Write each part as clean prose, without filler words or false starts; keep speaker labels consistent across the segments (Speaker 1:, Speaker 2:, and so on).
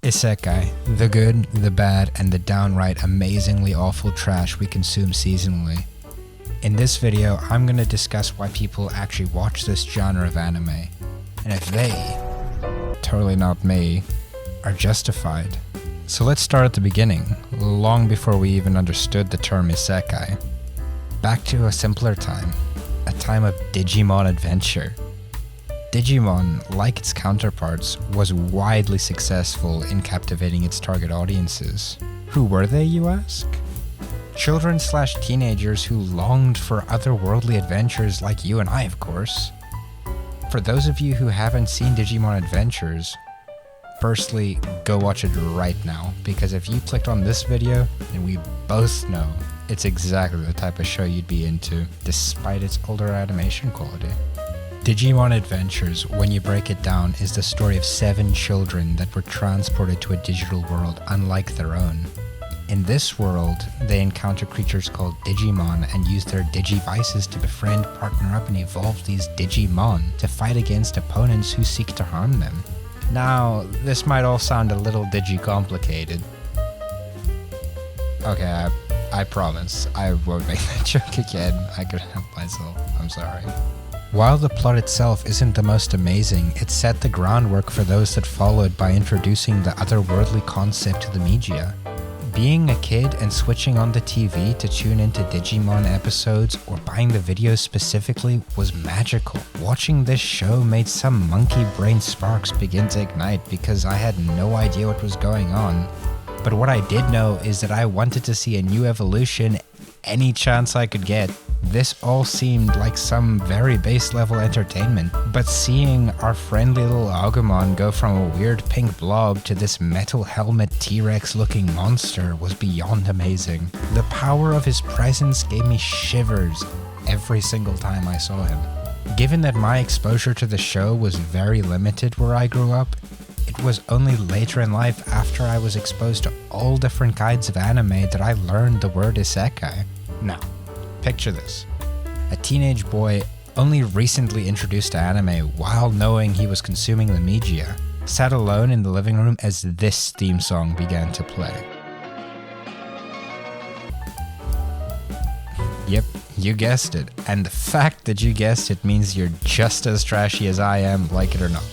Speaker 1: Isekai, the good, the bad, and the downright amazingly awful trash we consume seasonally. In this video, I'm going to discuss why people actually watch this genre of anime, and if they, totally not me, are justified. So let's start at the beginning, long before we even understood the term Isekai. Back to a simpler time, a time of Digimon adventure. Digimon, like its counterparts, was widely successful in captivating its target audiences. Who were they, you ask? Children/teenagers who longed for otherworldly adventures like you and I, of course. For those of you who haven't seen Digimon Adventures, firstly, go watch it right now, because if you clicked on this video, then we both know it's exactly the type of show you'd be into, despite its older animation quality. Digimon Adventures, when you break it down, is the story of 7 children that were transported to a digital world unlike their own. In this world, they encounter creatures called Digimon and use their Digivices to befriend, partner up, and evolve these Digimon to fight against opponents who seek to harm them. Now, this might all sound a little digi-complicated. Okay, I promise, I won't make that joke again. I could help myself, I'm sorry. While the plot itself isn't the most amazing, it set the groundwork for those that followed by introducing the otherworldly concept to the media. Being a kid and switching on the TV to tune into Digimon episodes or buying the videos specifically was magical. Watching this show made some monkey brain sparks begin to ignite because I had no idea what was going on. But what I did know is that I wanted to see a new evolution any chance I could get. This all seemed like some very base level entertainment, but seeing our friendly little Agumon go from a weird pink blob to this metal helmet T-Rex looking monster was beyond amazing. The power of his presence gave me shivers every single time I saw him. Given that my exposure to the show was very limited where I grew up, it was only later in life, after I was exposed to all different kinds of anime, that I learned the word Isekai. Now, picture this. A teenage boy, only recently introduced to anime while knowing he was consuming the media, sat alone in the living room as this theme song began to play. Yep, you guessed it. And the fact that you guessed it means you're just as trashy as I am, like it or not.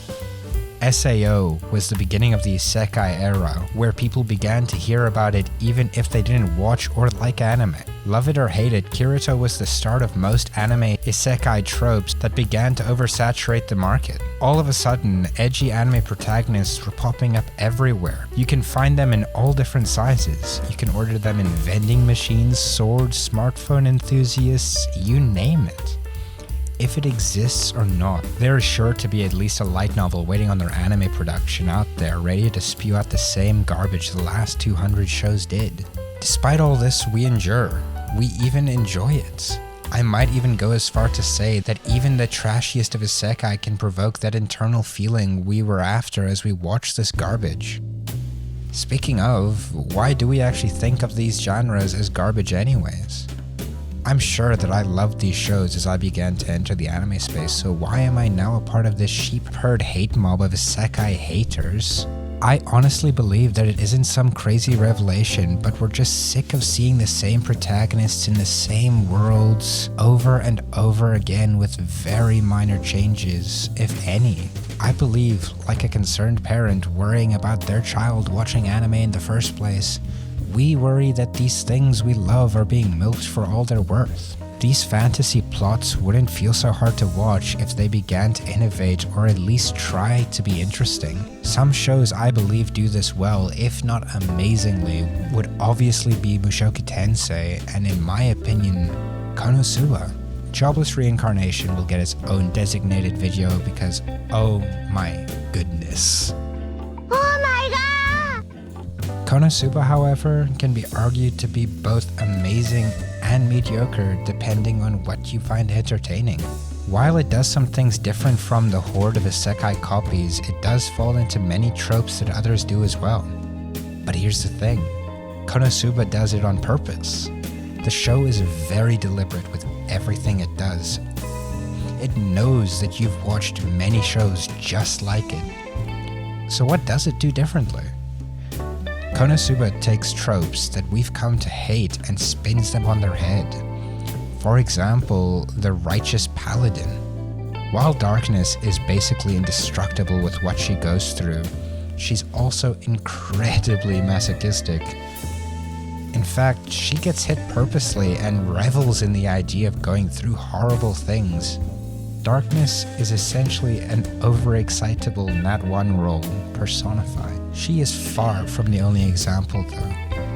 Speaker 1: SAO was the beginning of the Isekai era, where people began to hear about it even if they didn't watch or like anime. Love it or hate it, Kirito was the start of most anime Isekai tropes that began to oversaturate the market. All of a sudden, edgy anime protagonists were popping up everywhere. You can find them in all different sizes. You can order them in vending machines, swords, smartphone enthusiasts, you name it. If it exists or not, there is sure to be at least a light novel waiting on their anime production out there, ready to spew out the same garbage the last 200 shows did. Despite all this, we endure. We even enjoy it. I might even go as far to say that even the trashiest of isekai can provoke that internal feeling we were after as we watch this garbage. Speaking of, why do we actually think of these genres as garbage anyways? I'm sure that I loved these shows as I began to enter the anime space, so why am I now a part of this sheep herd hate mob of isekai haters? I honestly believe that it isn't some crazy revelation, but we're just sick of seeing the same protagonists in the same worlds over and over again with very minor changes, if any. I believe, like a concerned parent worrying about their child watching anime in the first place, we worry that these things we love are being milked for all they're worth. These fantasy plots wouldn't feel so hard to watch if they began to innovate or at least try to be interesting. Some shows I believe do this well, if not amazingly, would obviously be Mushoku Tensei and, in my opinion, Konosuba. Jobless Reincarnation will get its own designated video because, oh my goodness. Konosuba, however, can be argued to be both amazing and mediocre depending on what you find entertaining. While it does some things different from the horde of isekai copies, it does fall into many tropes that others do as well. But here's the thing, Konosuba does it on purpose. The show is very deliberate with everything it does. It knows that you've watched many shows just like it. So what does it do differently? Konosuba takes tropes that we've come to hate and spins them on their head. For example, the righteous paladin. While Darkness is basically indestructible with what she goes through, she's also incredibly masochistic. In fact, she gets hit purposely and revels in the idea of going through horrible things. Darkness is essentially an overexcitable Nat 1 role personified. She is far from the only example though.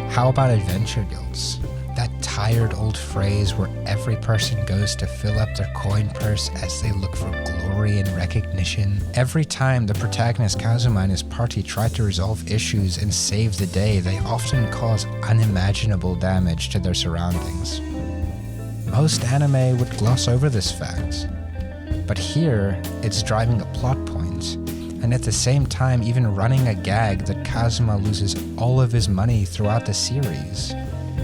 Speaker 1: How about adventure guilds? That tired old phrase where every person goes to fill up their coin purse as they look for glory and recognition. Every time the protagonist Kazuma and his party try to resolve issues and save the day, they often cause unimaginable damage to their surroundings. Most anime would gloss over this fact, but here it's driving a plot point, and at the same time even running a gag that Kazuma loses all of his money throughout the series.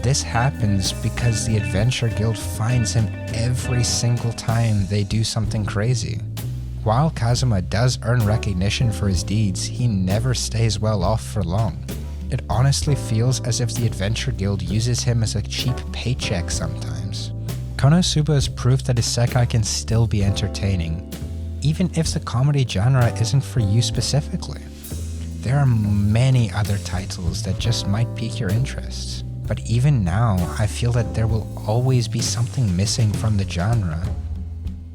Speaker 1: This happens because the Adventure Guild finds him every single time they do something crazy. While Kazuma does earn recognition for his deeds, he never stays well off for long. It honestly feels as if the Adventure Guild uses him as a cheap paycheck sometimes. Konosuba is proof that isekai can still be entertaining, even if the comedy genre isn't for you specifically. There are many other titles that just might pique your interest. But even now, I feel that there will always be something missing from the genre.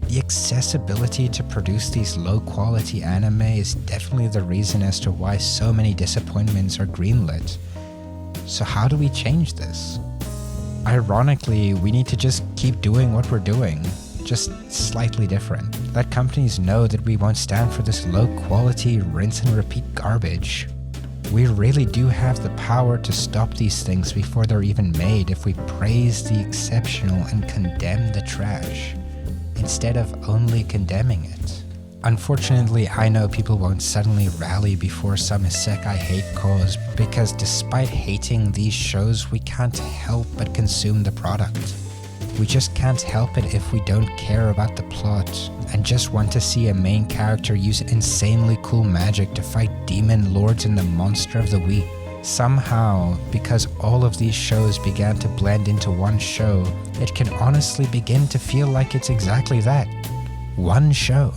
Speaker 1: The accessibility to produce these low-quality anime is definitely the reason as to why so many disappointments are greenlit. So how do we change this? Ironically, we need to just keep doing what we're doing, just slightly different. Let companies know that we won't stand for this low-quality, rinse-and-repeat garbage. We really do have the power to stop these things before they're even made if we praise the exceptional and condemn the trash, instead of only condemning it. Unfortunately, I know people won't suddenly rally before some isekai hate cause because despite hating these shows, we can't help but consume the product. We just can't help it if we don't care about the plot and just want to see a main character use insanely cool magic to fight demon lords in the monster of the week. Somehow, because all of these shows began to blend into one show, it can honestly begin to feel like it's exactly that. One show.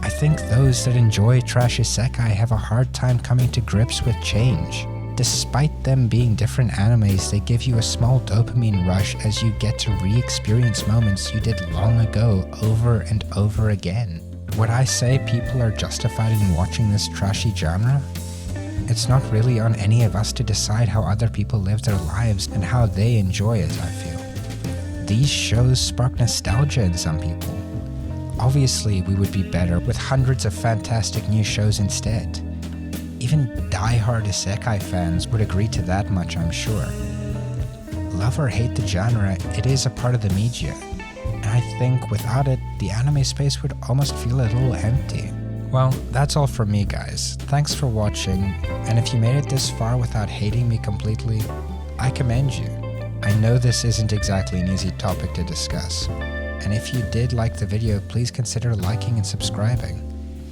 Speaker 1: I think those that enjoy trash isekai have a hard time coming to grips with change. Despite them being different animes, they give you a small dopamine rush as you get to re-experience moments you did long ago over and over again. Would I say people are justified in watching this trashy genre? It's not really on any of us to decide how other people live their lives and how they enjoy it, I feel. These shows spark nostalgia in some people. Obviously, we would be better with hundreds of fantastic new shows instead. Even die-hard isekai fans would agree to that much, I'm sure. Love or hate the genre, it is a part of the media, and I think without it, the anime space would almost feel a little empty. Well, that's all from me, guys. Thanks for watching, and if you made it this far without hating me completely, I commend you. I know this isn't exactly an easy topic to discuss, and if you did like the video, please consider liking and subscribing.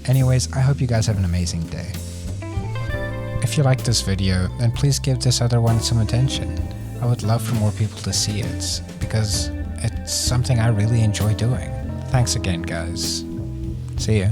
Speaker 1: Anyways, I hope you guys have an amazing day. If you liked this video, then please give this other one some attention. I would love for more people to see it, because it's something I really enjoy doing. Thanks again, guys. See ya.